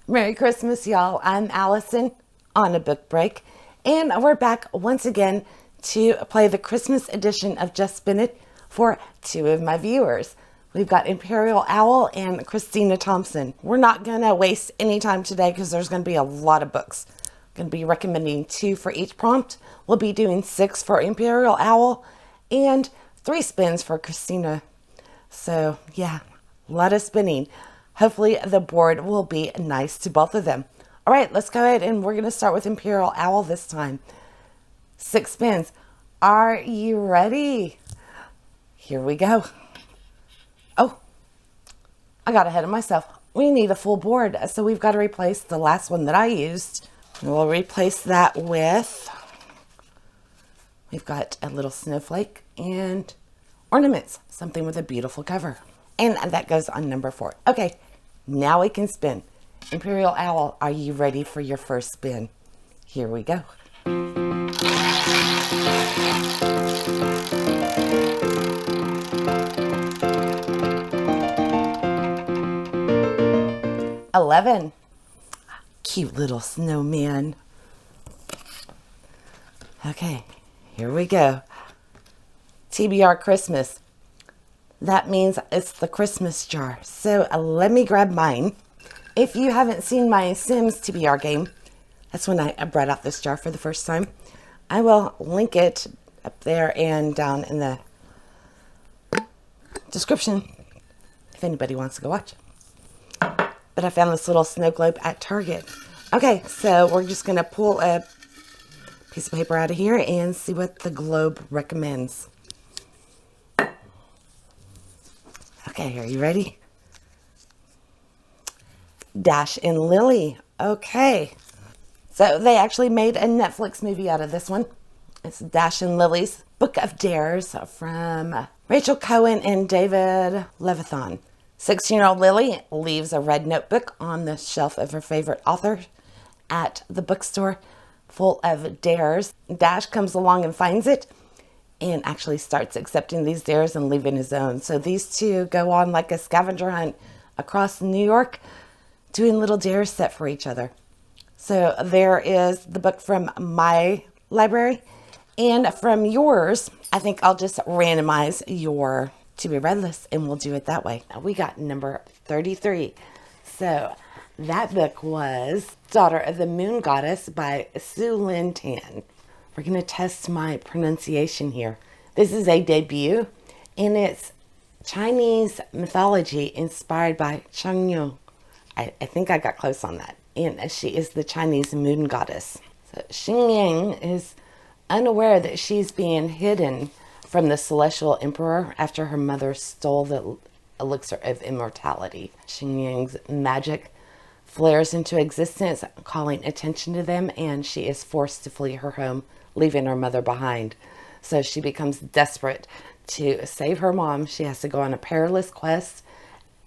Merry Christmas, y'all. I'm Allison on a book break, and we're back once again to play the Christmas edition of Just Spin It for two of my viewers. We've got Empyrealowl and Christina Thompson. We're not going to waste any time today because there's going to be a lot of books. I'm going to be recommending 2 for each prompt. We'll be doing 6 for Empyrealowl and 3 spins for Christina. So, yeah, a lot of spinning. Hopefully the board will be nice to both of them. All right, let's go ahead and we're going to start with Empyrealowl this time. 6 spins. Are you ready? Here we go. Oh, I got ahead of myself. We need a full board, so we've got to replace the last one that I used. We'll replace that with, we've got a little snowflake and ornaments, something with a beautiful cover. And that goes on number 4. Okay, now we can spin. Empyrealowl, are you ready for your first spin? Here we go. $11. Cute little snowman. Okay, here we go. TBR Christmas. That means it's the Christmas jar. So let me grab mine. If you haven't seen my Sims TBR game, that's when I brought out this jar for the first time. I will link it up there and down in the description if anybody wants to go watch. But I found this little snow globe at Target. Okay, so we're just going to pull a piece of paper out of here and see what the globe recommends. Okay, are you ready? Dash and Lily. Okay. So they actually made a Netflix movie out of this one. It's Dash and Lily's Book of Dares from Rachel Cohen and David Levithan. 16-year-old Lily leaves a red notebook on the shelf of her favorite author at the bookstore full of dares. Dash comes along and finds it and actually starts accepting these dares and leaving his own. So these two go on like a scavenger hunt across New York, doing little dares set for each other. So there is the book from my library. And from yours, I think I'll just randomize your to be read list and we'll do it that way. Now we got number 33. So that book was Daughter of the Moon Goddess by Su Lin Tan. We're going to test my pronunciation here. This is a debut, and it's Chinese mythology inspired by Changyu. I think I got close on that. And she is the Chinese moon goddess. So Xingyang is unaware that she's being hidden from the celestial emperor after her mother stole the elixir of immortality. Xingyang's magic flares into existence, calling attention to them, and she is forced to flee her home, leaving her mother behind. So she becomes desperate to save her mom. She has to go on a perilous quest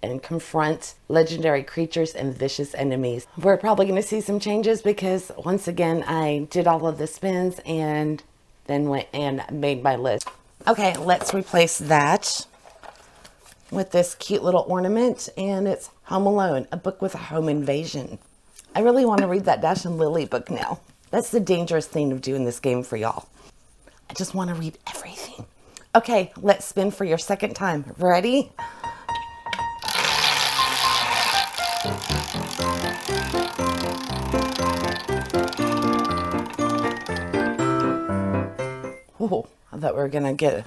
and confront legendary creatures and vicious enemies. We're probably going to see some changes because once again I did all of the spins and then went and made my list. Okay, let's replace that with this cute little ornament, and it's Home Alone, a book with a home invasion. I really want to read that Dash and Lily book now. That's the dangerous thing of doing this game for y'all. I just want to read everything. Okay, let's spin for your second time. Ready? Oh, I thought we were going to get it.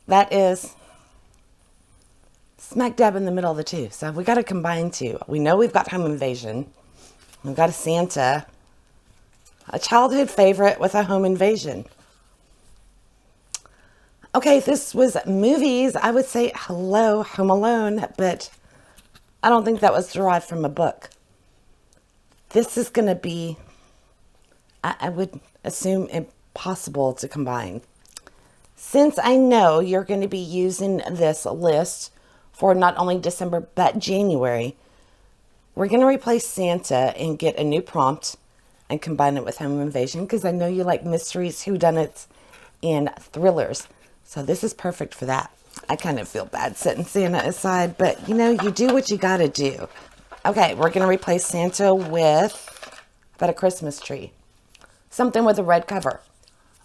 That is smack dab in the middle of the two. So we got to combine 2. We know we've got home invasion. We've got a Santa. A childhood favorite with a home invasion. Okay, if this was movies, I would say hello, Home Alone, but I don't think that was derived from a book. This is going to be, I would assume, impossible to combine. Since I know you're going to be using this list for not only December, but January, we're going to replace Santa and get a new prompt and combine it with home invasion because I know you like mysteries, whodunits, and thrillers. So this is perfect for that. I kind of feel bad setting Santa aside, but you know, you do what you got to do. Okay, we're going to replace Santa with about a Christmas tree. Something with a red cover.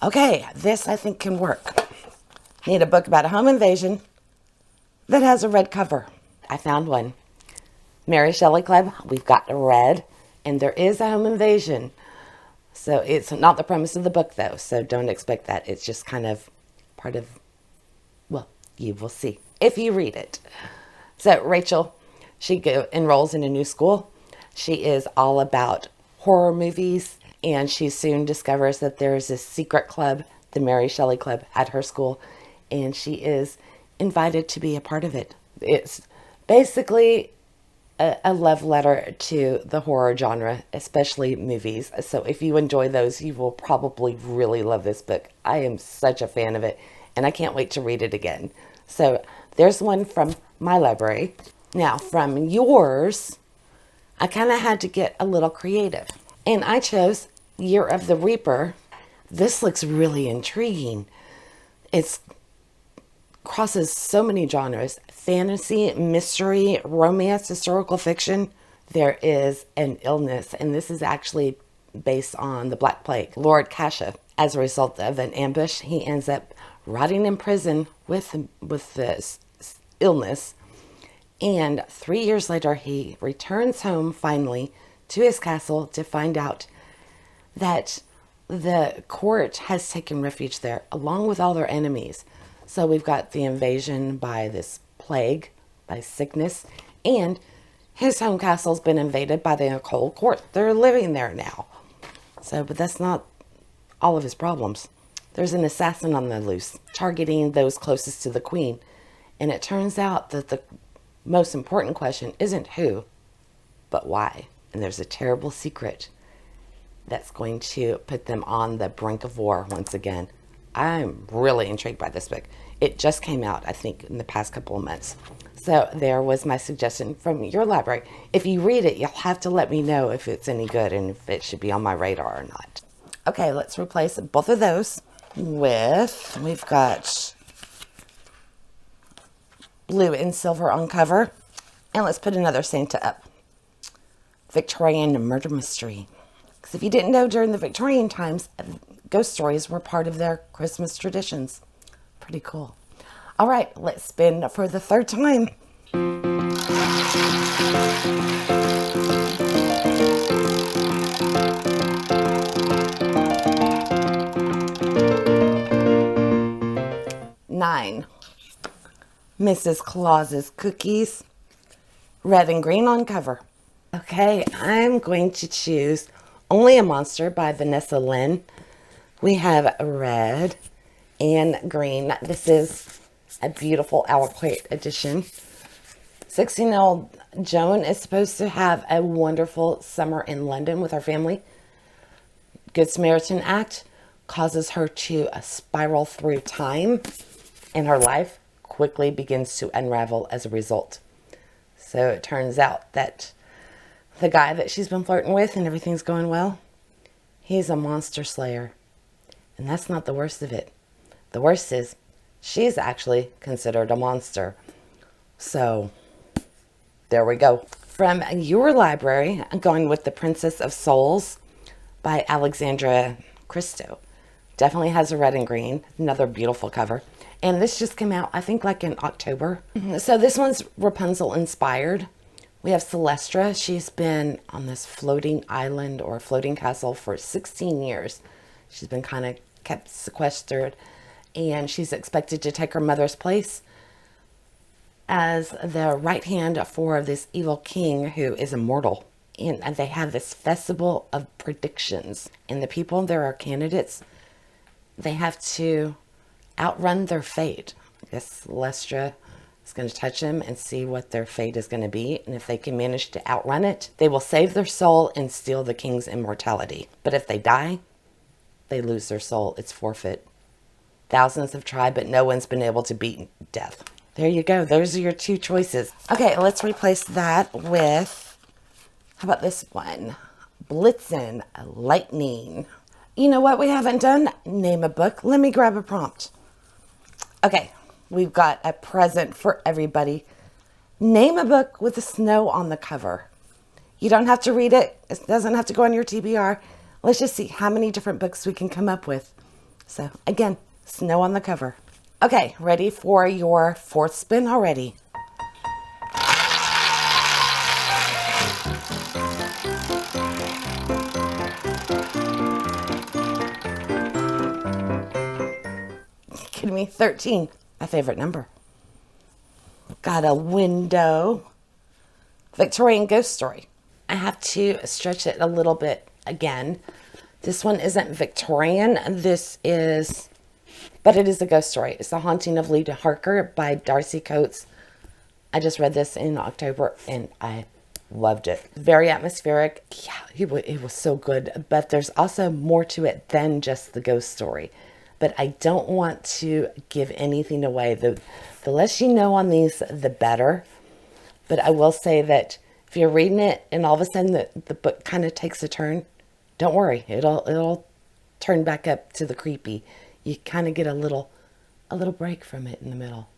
Okay, this I think can work. Need a book about a home invasion that has a red cover. I found one. Mary Shelley Club, we've got the red, and there is a home invasion. So it's not the premise of the book, though, so don't expect that. It's just kind of part of, well, you will see if you read it. So Rachel, she enrolls in a new school. She is all about horror movies, and she soon discovers that there's a secret club, the Mary Shelley Club, at her school, and she is invited to be a part of it. It's basically a love letter to the horror genre, especially movies. So if you enjoy those, you will probably really love this book. I am such a fan of it, and I can't wait to read it again. So there's one from my library. Now, from yours, I kind of had to get a little creative, and I chose Year of the Reaper. This looks really intriguing. It crosses so many genres: fantasy, mystery, romance, historical fiction. There is an illness, and this is actually based on the Black Plague. Lord Kasha, as a result of an ambush, he ends up rotting in prison with this illness. And 3 years later, he returns home finally to his castle to find out that the court has taken refuge there, along with all their enemies. So we've got the invasion by this plague, by sickness, and his home castle's been invaded by the occult court. They're living there now. So, but that's not all of his problems. There's an assassin on the loose, targeting those closest to the queen. And it turns out that the most important question isn't who, but why. And there's a terrible secret that's going to put them on the brink of war once again. I'm really intrigued by this book. It just came out, I think, in the past couple of months. So there was my suggestion from your library. If you read it, you'll have to let me know if it's any good and if it should be on my radar or not. Okay, let's replace both of those with, we've got blue and silver on cover. And let's put another Santa up. Victorian murder mystery. Because if you didn't know, during the Victorian times, ghost stories were part of their Christmas traditions. Pretty cool. All right, let's spin for the third time. Nine. Mrs. Claus's Cookies. Red and green on cover. Okay, I'm going to choose Only a Monster by Vanessa Lynn. We have red and green. This is a beautiful Aliquate edition. 16-year-old Joan is supposed to have a wonderful summer in London with her family. Good Samaritan Act causes her to spiral through time, and her life quickly begins to unravel as a result. So it turns out that the guy that she's been flirting with and everything's going well, he's a monster slayer. And that's not the worst of it. The worst is she's actually considered a monster. So there we go. From your library, I'm going with The Princess of Souls by Alexandra Christo. Definitely has a red and green. Another beautiful cover. And this just came out, I think, like in October. So this one's Rapunzel inspired. We have Celestra. She's been on this floating island or floating castle for 16 years. She's been kind of kept sequestered, and she's expected to take her mother's place as the right hand for this evil king who is immortal. And they have this festival of predictions, and the people there are candidates. They have to outrun their fate. I guess Celestra is going to touch them and see what their fate is going to be. And if they can manage to outrun it, they will save their soul and steal the king's immortality. But if they die, they lose their soul. It's forfeit. Thousands have tried, but no one's been able to beat death. There you go. Those are your two choices. Okay, let's replace that with, how about this one? Blitzen, Lightning. You know what we haven't done? Name a book. Let me grab a prompt. Okay, we've got a present for everybody. Name a book with the snow on the cover. You don't have to read it. It doesn't have to go on your TBR. Let's just see how many different books we can come up with. So again, snow on the cover. Okay, ready for your fourth spin already. Kidding me? 13, my favorite number. Got a window. Victorian ghost story. I have to stretch it a little bit again. This one isn't Victorian. But it is a ghost story. It's The Haunting of Leda Harker by Darcy Coates. I just read this in October and I loved it. Very atmospheric. Yeah, it was so good. But there's also more to it than just the ghost story. But I don't want to give anything away. The less you know on these, the better. But I will say that if you're reading it and all of a sudden the book kind of takes a turn, don't worry. It'll turn back up to the creepy. You kind of get a little break from it in the middle.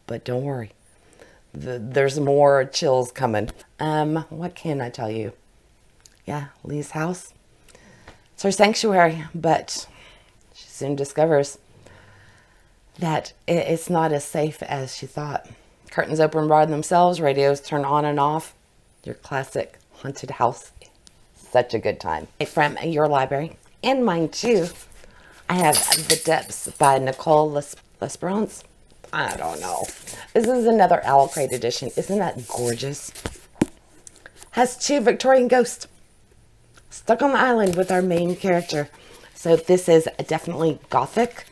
But don't worry. There's more chills coming. What can I tell you? Yeah, Lee's house. It's her sanctuary, but she soon discovers that it's not as safe as she thought. Curtains open by themselves, radios turn on and off. Your classic haunted house. Such a good time. From your library, and mine too, I have The Depths by Nicole L'Esperance. I don't know. This is another Owl Crate edition. Isn't that gorgeous? Has 2 Victorian ghosts stuck on the island with our main character. So this is definitely gothic.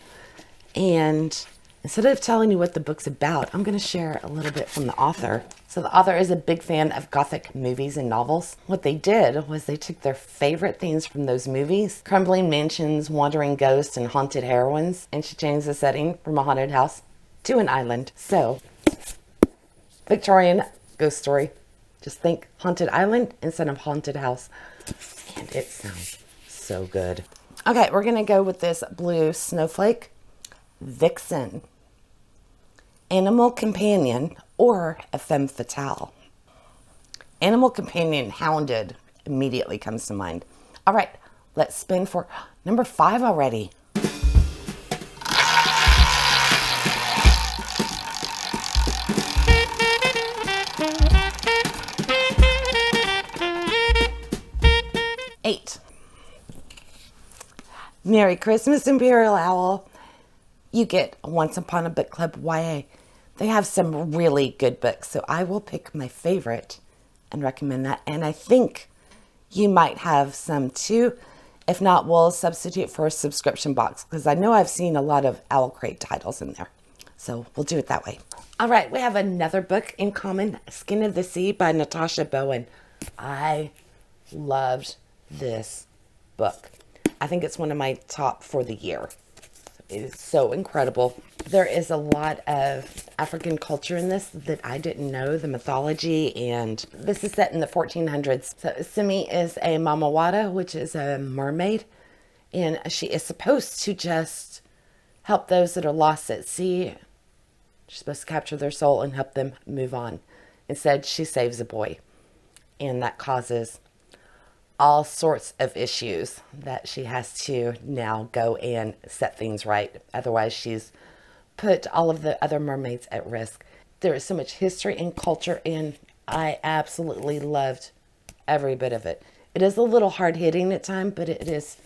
And instead of telling you what the book's about, I'm going to share a little bit from the author. So the author is a big fan of gothic movies and novels. What they did was they took their favorite themes from those movies, crumbling mansions, wandering ghosts, and haunted heroines, and she changed the setting from a haunted house to an island. So, Victorian ghost story. Just think haunted island instead of haunted house. And it sounds so good. Okay, we're going to go with this blue snowflake. Vixen. Animal companion or a femme fatale. Animal companion, hounded, immediately comes to mind. All right, let's spin for number 5 already. Eight. Merry Christmas, Empyrealowl. You get Once Upon a Book Club YA. They have some really good books, so I will pick my favorite and recommend that. And I think you might have some too. If not, we'll substitute for a subscription box because I know I've seen a lot of Owl Crate titles in there. So we'll do it that way. All right, we have another book in common, Skin of the Sea by Natasha Bowen. I loved this book. I think it's one of my top for the year. It is so incredible. There is a lot of African culture in this that I didn't know, the mythology, and this is set in the 1400s. So Simi is a mamawata, which is a mermaid, and she is supposed to just help those that are lost at sea. She's supposed to capture their soul and help them move on. Instead, she saves a boy, and that causes all sorts of issues that she has to now go and set things right. Otherwise, she's put all of the other mermaids at risk. There is so much history and culture, and I absolutely loved every bit of it. It is a little hard-hitting at times, but it is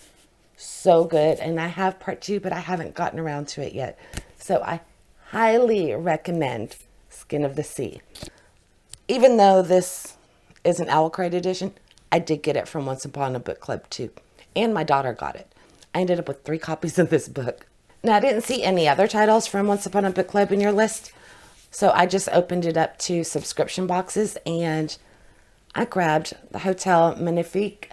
so good. And I have part 2, but I haven't gotten around to it yet. So I highly recommend Skin of the Sea. Even though this is an Owl Crate edition, I did get it from Once Upon a Book Club too. And my daughter got it. I ended up with 3 copies of this book. Now, I didn't see any other titles from Once Upon a Book Club in your list. So I just opened it up to subscription boxes. And I grabbed The Hotel Magnifique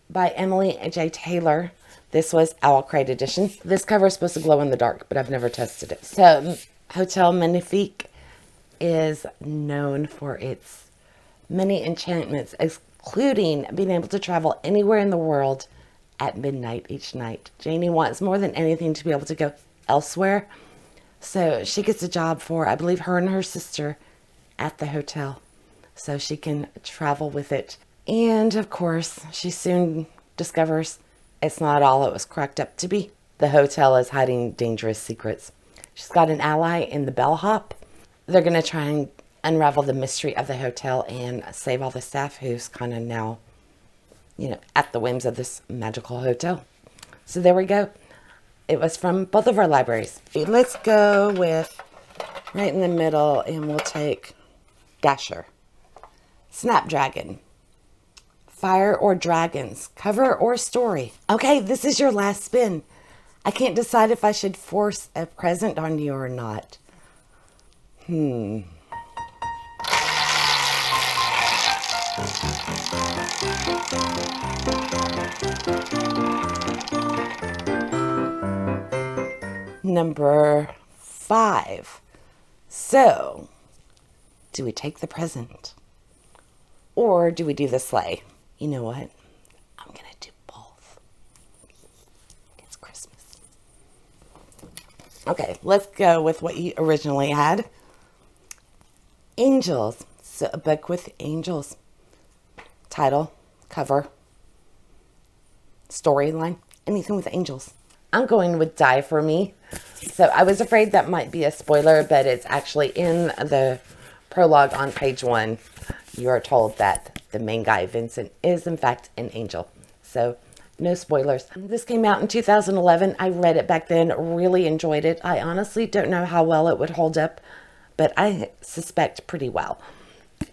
by Emily J. Taylor. This was Owl Crate edition. This cover is supposed to glow in the dark, but I've never tested it. So Hotel Magnifique is known for its many enchantments, including being able to travel anywhere in the world at midnight each night. Janie wants more than anything to be able to go elsewhere. So she gets a job for, I believe, her and her sister at the hotel. So she can travel with it. And of course, she soon discovers it's not all it was cracked up to be. The hotel is hiding dangerous secrets. She's got an ally in the bellhop. They're going to try and unravel the mystery of the hotel and save all the staff who's kind of now, at the whims of this magical hotel. So there we go. It was from both of our libraries. Let's go with right in the middle, and we'll take Dasher. Snapdragon. Fire or dragons, cover or story. Okay, this is your last spin. I can't decide if I should force a present on you or not. Number 5. So, do we take the present? Or do we do the sleigh? You know what? I'm going to do both. It's Christmas. Okay, let's go with what you originally had. Angels. So a book with angels. Title, cover, storyline, anything with angels. I'm going with Die For Me. So I was afraid that might be a spoiler, but it's actually in the prologue on page 1. You are told that the main guy, Vincent, is in fact an angel. So no spoilers. This came out in 2011. I read it back then, really enjoyed it. I honestly don't know how well it would hold up, but I suspect pretty well.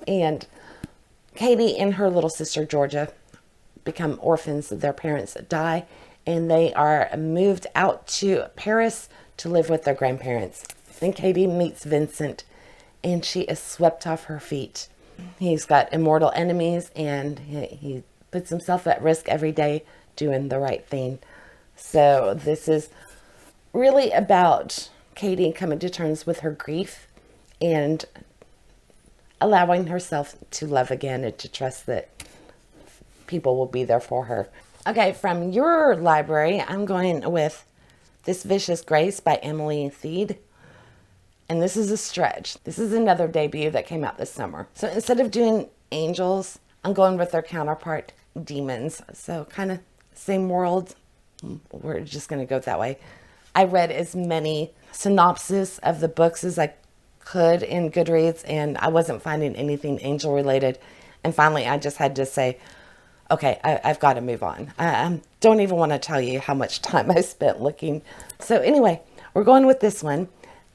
And Katie and her little sister, Georgia, become orphans. Their parents die, and they are moved out to Paris to live with their grandparents. Then Katie meets Vincent, and she is swept off her feet. He's got immortal enemies, and he puts himself at risk every day doing the right thing. So this is really about Katie coming to terms with her grief and allowing herself to love again and to trust that people will be there for her. Okay, from your library, I'm going with This Vicious Grace by Emily Thied. And this is a stretch. This is another debut that came out this summer. So instead of doing angels, I'm going with their counterpart, demons. So kind of same world. We're just going to go that way. I read as many synopses of the books as I could in Goodreads, and I wasn't finding anything angel related. And finally, I just had to say, okay, I've got to move on. I don't even want to tell you how much time I spent looking. So anyway, we're going with this one.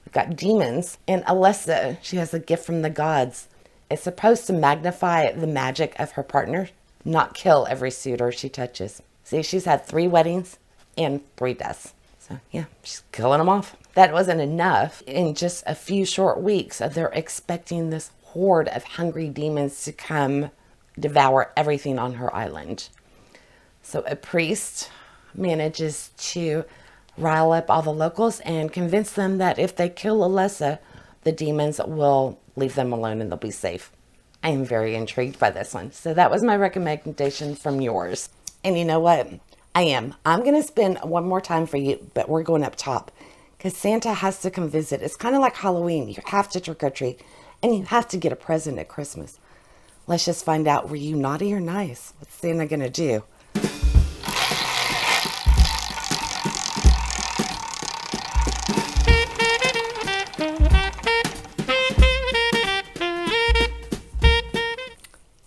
We've got demons, and Alessa, she has a gift from the gods. It's supposed to magnify the magic of her partner, not kill every suitor she touches. See, she's had 3 weddings and 3 deaths. So yeah, she's killing them off. That wasn't enough. In just a few short weeks, they're expecting this horde of hungry demons to come devour everything on her island. So a priest manages to rile up all the locals and convince them that if they kill Alessa, the demons will leave them alone and they'll be safe. I am very intrigued by this one. So that was my recommendation from yours. And you know what? I'm going to spin one more time for you, but we're going up top because Santa has to come visit. It's kind of like Halloween. You have to trick or treat and you have to get a present at Christmas. Let's just find out, were you naughty or nice? What's Santa going to do?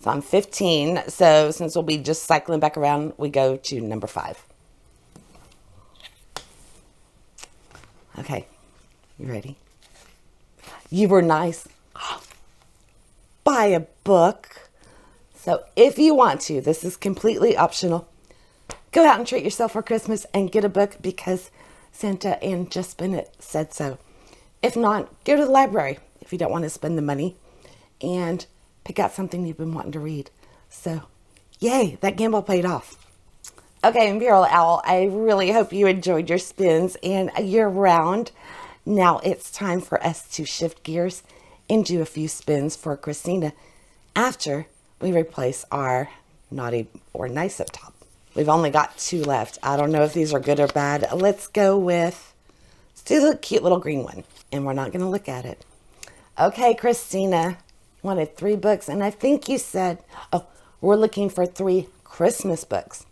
So I'm 15, so since we'll be just cycling back around, we go to number 5. Okay, you ready? You were nice. Buy a book. So if you want to, this is completely optional. Go out and treat yourself for Christmas and get a book because Santa and Just Bennett said so. If not, go to the library if you don't want to spend the money and pick out something you've been wanting to read. So, yay, that gamble paid off. Okay, Empyrealowl, I really hope you enjoyed your spins and year round. Now it's time for us to shift gears and do a few spins for Christina after we replace our naughty or nice up top. We've only got 2 left. I don't know if these are good or bad. Let's go with, let's do the cute little green one. And we're not going to look at it. Okay, Christina wanted 3 books. And I think you said, oh, we're looking for 3 Christmas books.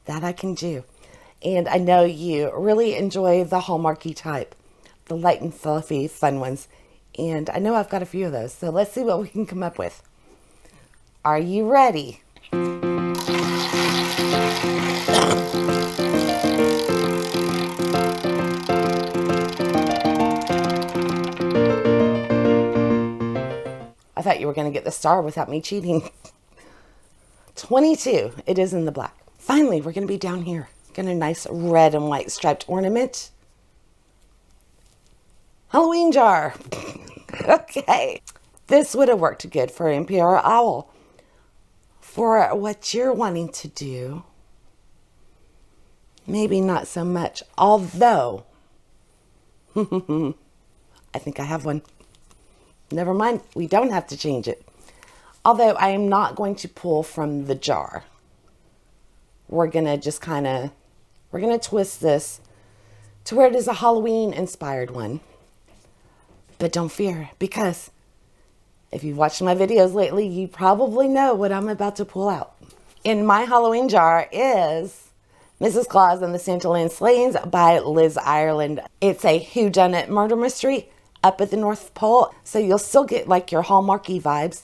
That I can do. And I know you really enjoy the Hallmarky type, the light and fluffy fun ones. And I know I've got a few of those. So let's see what we can come up with. Are you ready? I thought you were going to get the star without me cheating. 22. It is in the black. Finally, we're going to be down here. Got a nice red and white striped ornament. Halloween jar. Okay. This would have worked good for Empyrealowl. For what you're wanting to do, maybe not so much. Although, I think I have one. Never mind, we don't have to change it. Although I am not going to pull from the jar. We're going to just we're going to twist this to where it is a Halloween inspired one. But don't fear, because if you've watched my videos lately, you probably know what I'm about to pull out. In my Halloween jar is Mrs. Claus and the Santaland Sleighs by Liz Ireland. It's a whodunit murder mystery up at the North Pole, so you'll still get like your Hallmarky vibes.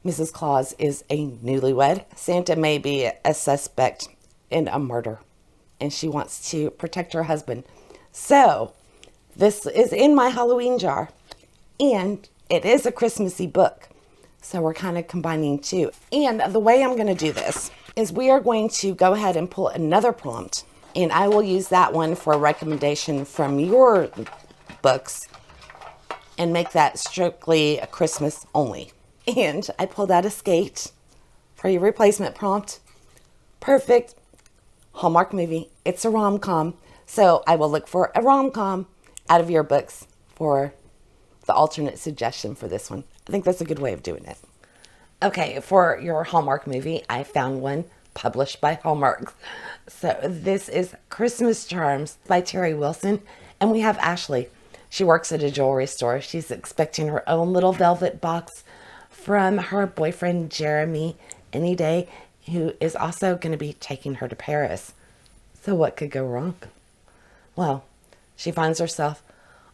Mrs. Claus is a newlywed. Santa may be a suspect in a murder, and she wants to protect her husband. So this is in my Halloween jar, and it is a Christmassy book. So we're kind of combining two. And the way I'm going to do this is we are going to go ahead and pull another prompt, and I will use that one for a recommendation from your books and make that strictly a Christmas only. And I pulled out a skate for your replacement prompt. Perfect Hallmark movie. It's a rom-com. So I will look for a rom-com out of your books for the alternate suggestion for this one. I think that's a good way of doing it. Okay, for your Hallmark movie, I found one published by Hallmark. So this is Christmas Charms by Terry Wilson. And we have Ashley. She works at a jewelry store. She's expecting her own little velvet box from her boyfriend, Jeremy, any day, who is also going to be taking her to Paris. So what could go wrong? Well, she finds herself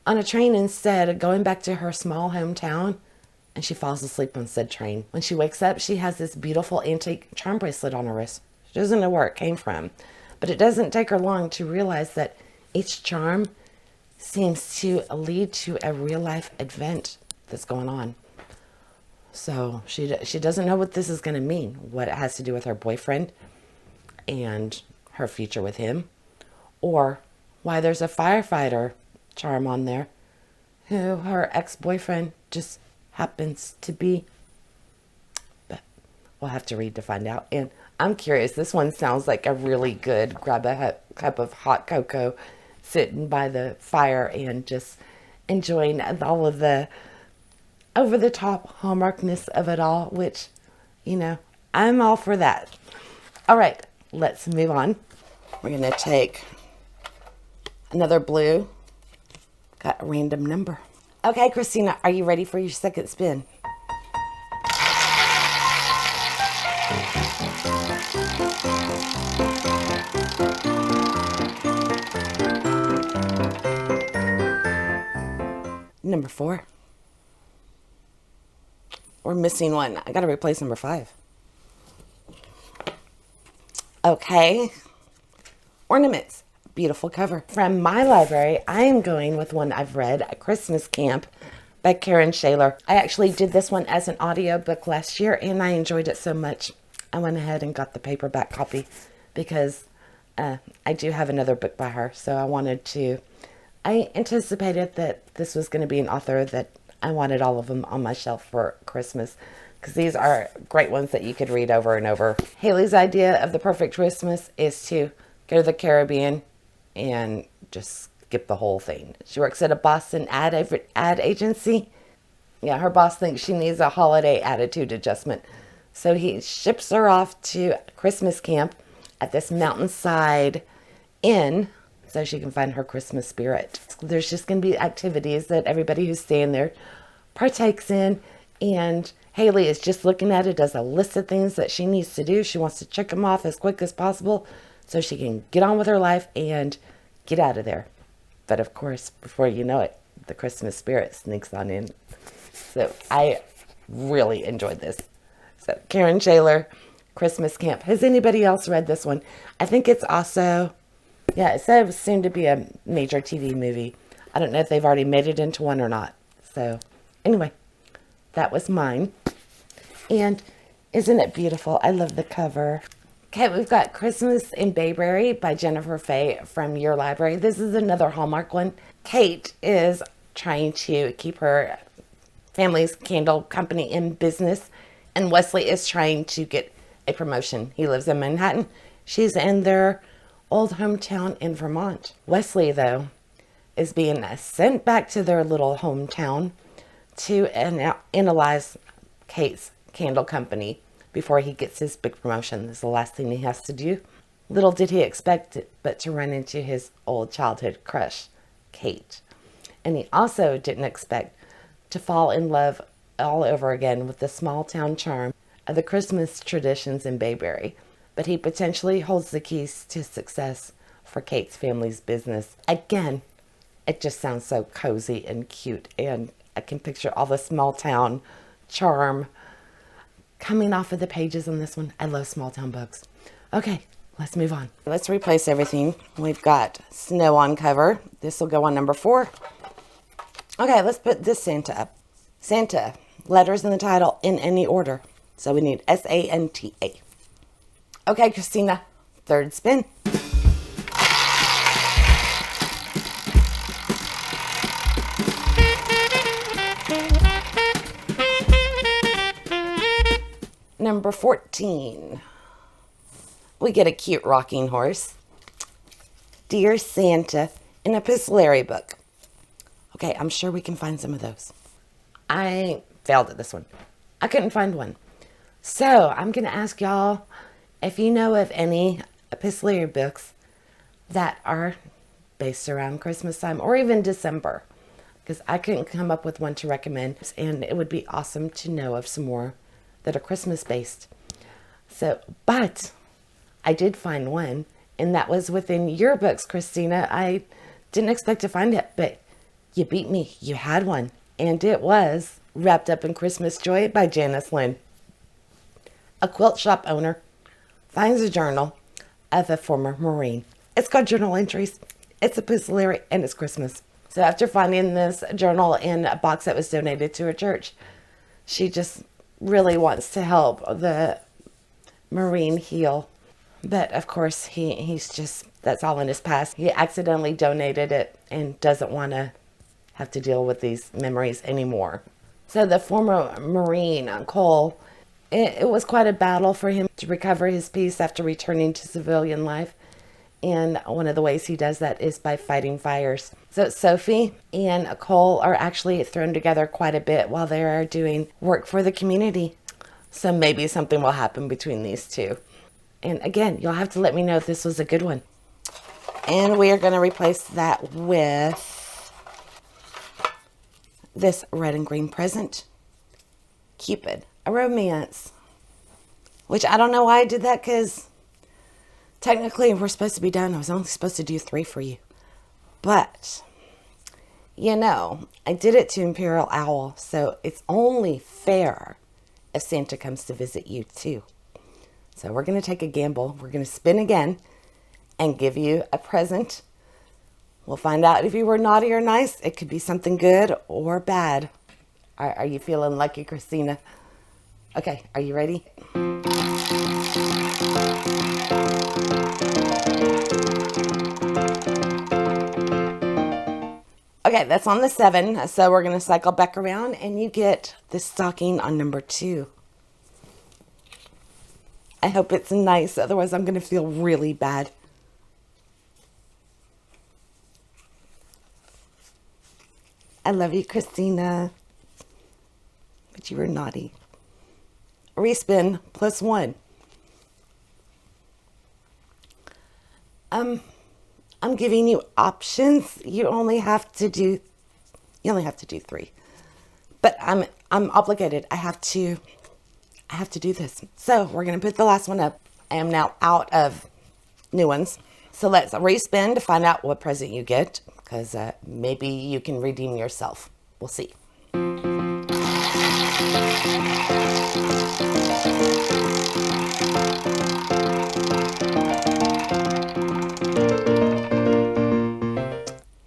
on a train instead of going back to her small hometown, and she falls asleep on said train. When she wakes up, she has this beautiful antique charm bracelet on her wrist. She doesn't know where it came from, but it doesn't take her long to realize that each charm seems to lead to a real-life event that's going on. So she doesn't know what this is going to mean, what it has to do with her boyfriend and her future with him, or why there's a firefighter charm on there who her ex-boyfriend just happens to be. But we'll have to read to find out. And I'm curious, this one sounds like a really good grab a cup of hot cocoa, sitting by the fire and just enjoying all of the over-the-top Hallmarkness of it all, which, you know, I'm all for that. All right, let's move on. We're going to take another blue. Got a random number. Okay, Christina, are you ready for your second spin? Number 4. We're missing one. I got to replace number 5. Okay. Ornaments. Beautiful cover. From my library, I am going with one I've read, A Christmas Camp by Karen Shaler. I actually did this one as an audiobook last year, and I enjoyed it so much. I went ahead and got the paperback copy because I do have another book by her. So I anticipated that this was going to be an author that I wanted all of them on my shelf for Christmas, because these are great ones that you could read over and over. Haley's idea of the perfect Christmas is to go to the Caribbean and just skip the whole thing. She works at a Boston ad agency. Yeah, her boss thinks she needs a holiday attitude adjustment. So he ships her off to Christmas camp at this mountainside inn so she can find her Christmas spirit. There's just going to be activities that everybody who's staying there partakes in, and Haley is just looking at it as a list of things that she needs to do. She wants to check them off as quick as possible so she can get on with her life and get out of there. But of course, before you know it, the Christmas spirit sneaks on in. So I really enjoyed this. So Karen Shaler, Christmas Camp. Has anybody else read this one? I think it's also, yeah, it said it was soon to be a major TV movie. I don't know if they've already made it into one or not. So anyway, that was mine. And isn't it beautiful? I love the cover. Okay, we've got Christmas in Bayberry by Jennifer Fay from Your Library. This is another Hallmark one. Kate is trying to keep her family's candle company in business, and Wesley is trying to get a promotion. He lives in Manhattan. She's in their old hometown in Vermont. Wesley, though, is being sent back to their little hometown to analyze Kate's candle company before he gets his big promotion. This is the last thing he has to do. Little did he expect it, but to run into his old childhood crush, Kate. And he also didn't expect to fall in love all over again with the small town charm of the Christmas traditions in Bayberry. But he potentially holds the keys to success for Kate's family's business. Again, it just sounds so cozy and cute, and I can picture all the small town charm coming off of the pages on this one. I love small town books. Okay, let's move on. Let's replace everything. We've got snow on cover. This will go on number 4. Okay, let's put this Santa up. Santa, letters in the title in any order. So we need S-A-N-T-A. Okay, Christina, third spin. Number 14. We get a cute rocking horse. Dear Santa, an epistolary book. Okay, I'm sure we can find some of those. I failed at this one. I couldn't find one. So I'm going to ask y'all if you know of any epistolary books that are based around Christmas time or even December, because I couldn't come up with one to recommend, and it would be awesome to know of some more that are Christmas based. So, but I did find one, and that was within your books, Christina. I didn't expect to find it, but you beat me. You had one, and it was Wrapped Up in Christmas Joy by Janice Lynn. A quilt shop owner finds a journal of a former Marine. It's got journal entries, it's epistolary, and it's Christmas. So after finding this journal in a box that was donated to her church, she just really wants to help the Marine heal. But of course, he's just, that's all in his past. He accidentally donated it and doesn't want to have to deal with these memories anymore. So the former Marine, Cole, it was quite a battle for him to recover his peace after returning to civilian life. And one of the ways he does that is by fighting fires. So Sophie and Cole are actually thrown together quite a bit while they are doing work for the community. So maybe something will happen between these two. And again, you'll have to let me know if this was a good one. And we are going to replace that with this red and green present. Cupid, a romance. Which I don't know why I did that, because technically we're supposed to be done. I was only supposed to do 3 for you. But, you know, I did it to Empyrealowl, so it's only fair if Santa comes to visit you too. So we're going to take a gamble. We're going to spin again and give you a present. We'll find out if you were naughty or nice. It could be something good or bad. Are you feeling lucky, Christina? Okay, are you ready? Okay, that's on the 7. So we're going to cycle back around and you get this stocking on number 2. I hope it's nice, otherwise I'm going to feel really bad. I love you, Christina. But you were naughty. Respin plus 1. I'm giving you options. You only have to do 3. But I'm obligated. I have to do this. So we're going to put the last one up. I am now out of new ones. So let's respin to find out what present you get, because maybe you can redeem yourself. We'll see.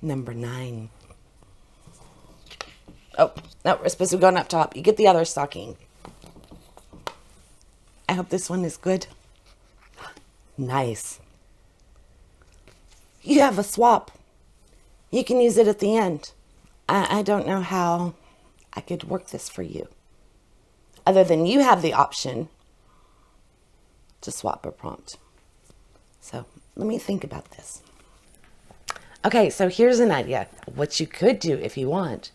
Number 9. Oh, no, we're supposed to be going up top. You get the other stocking. I hope this one is good. Nice. You have a swap. You can use it at the end. I don't know how I could work this for you, other than you have the option to swap a prompt. So let me think about this. Okay, so here's an idea. What you could do if you want,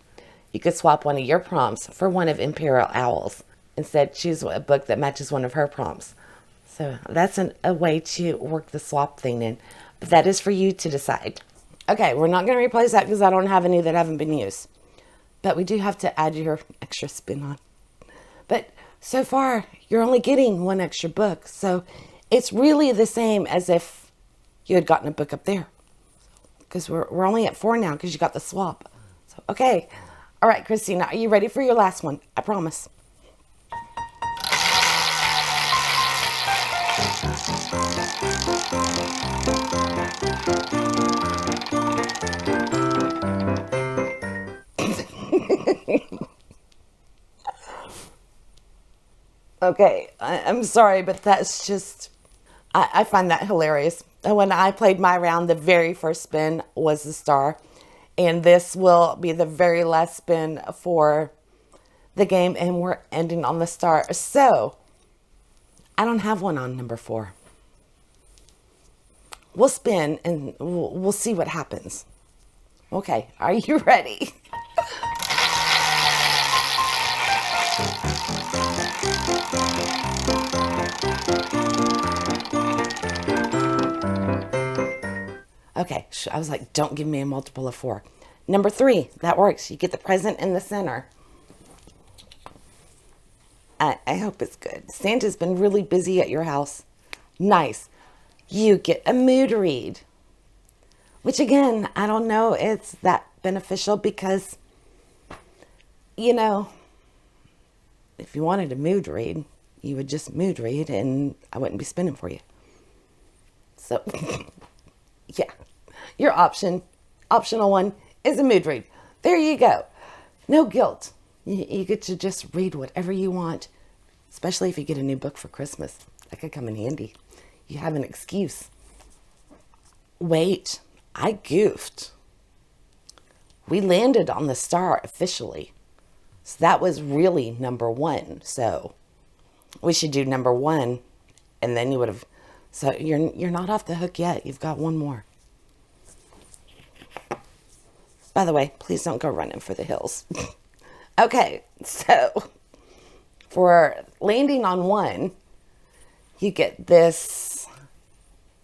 you could swap one of your prompts for one of Empyrealowl's. Instead, choose a book that matches one of her prompts. So that's a way to work the swap thing in. But that is for you to decide. Okay, we're not going to replace that because I don't have any that haven't been used. But we do have to add your extra spin on. But so far, you're only getting one extra book. So it's really the same as if you had gotten a book up there. Because we're only at 4 now because you got the swap. So, okay. All right, Christina, are you ready for your last one? I promise. Okay, I'm sorry, but that's just, I find that hilarious. When I played my round, the very first spin was the star. And this will be the very last spin for the game, and we're ending on the star. So, I don't have one on number 4. We'll spin, and we'll see what happens. Okay, are you ready? Okay, I was like, don't give me a multiple of 4. Number 3, that works. You get the present in the center. I hope it's good. Santa's been really busy at your house. Nice. You get a mood read. Which again, I don't know it's that beneficial because, you know, if you wanted a mood read, you would just mood read and I wouldn't be spinning for you. So, yeah. Your optional one is a mood read. There you go. No guilt. You get to just read whatever you want, especially if you get a new book for Christmas. That could come in handy. You have an excuse. Wait, I goofed. We landed on the star officially. So that was really number 1. So we should do number 1 and then you would have, so you're not off the hook yet. You've got one more. By the way, please don't go running for the hills. Okay, so for landing on 1, you get this,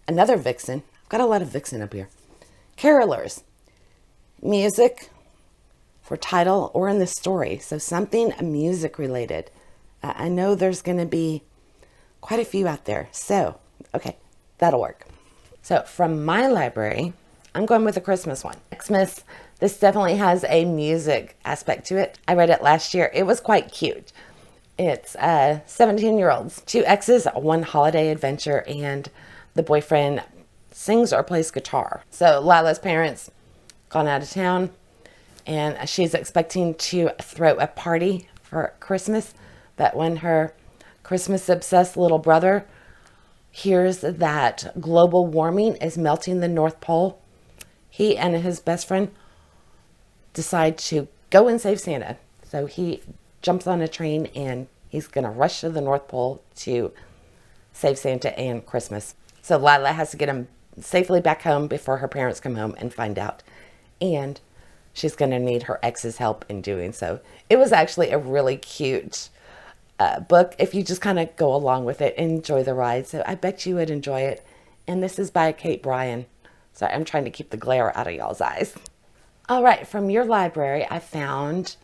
another vixen. I've got a lot of vixen up here. Carolers. Music for title or in the story. So something music related. I know there's going to be quite a few out there. So, okay, that'll work. So from my library, I'm going with a Christmas one. Xmas. This definitely has a music aspect to it. I read it last year. It was quite cute. It's 17-year-olds, 2 exes, 1 holiday adventure, and the boyfriend sings or plays guitar. So Lila's parents gone out of town, and she's expecting to throw a party for Christmas. But when her Christmas-obsessed little brother hears that global warming is melting the North Pole, he and his best friend decide to go and save Santa. So he jumps on a train and he's going to rush to the North Pole to save Santa and Christmas. So Lila has to get him safely back home before her parents come home and find out. And she's going to need her ex's help in doing so. It was actually a really cute book if you just kind of go along with it and enjoy the ride. So I bet you would enjoy it. And this is by Kate Bryan. Sorry, I'm trying to keep the glare out of y'all's eyes. All right, from your library, I found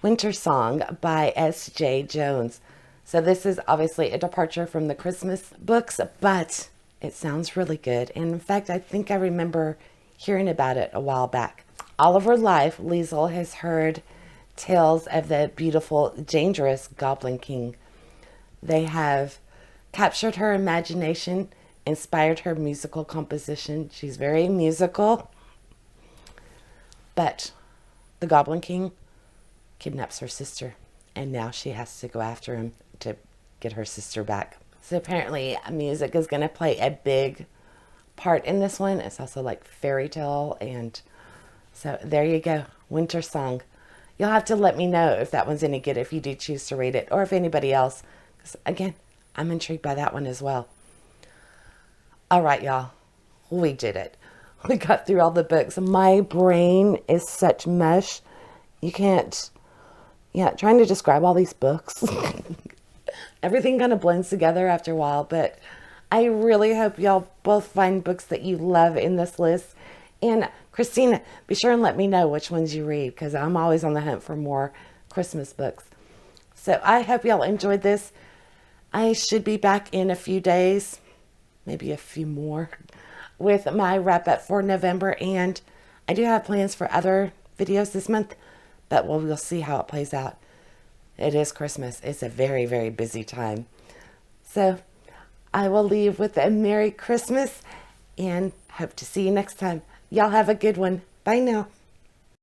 Winter Song by S.J. Jones. So this is obviously a departure from the Christmas books, but it sounds really good. And in fact, I think I remember hearing about it a while back. All of her life, Liesl has heard tales of the beautiful, dangerous Goblin King. They have captured her imagination, inspired her musical composition. She's very musical. But the Goblin King kidnaps her sister, and now she has to go after him to get her sister back. So apparently music is going to play a big part in this one. It's also like fairy tale, and so there you go, Winter Song. You'll have to let me know if that one's any good, if you do choose to read it, or if anybody else, because again, I'm intrigued by that one as well. All right, y'all, we did it. We got through all the books. My brain is such mush. You can't, trying to describe all these books. Everything kind of blends together after a while, but I really hope y'all both find books that you love in this list. And Christina, be sure and let me know which ones you read, because I'm always on the hunt for more Christmas books. So I hope y'all enjoyed this. I should be back in a few days, maybe a few more, with my wrap up for November. And I do have plans for other videos this month, but we'll see how it plays out. It is Christmas. It's a very, very busy time. So I will leave with a Merry Christmas and hope to see you next time. Y'all have a good one. Bye now.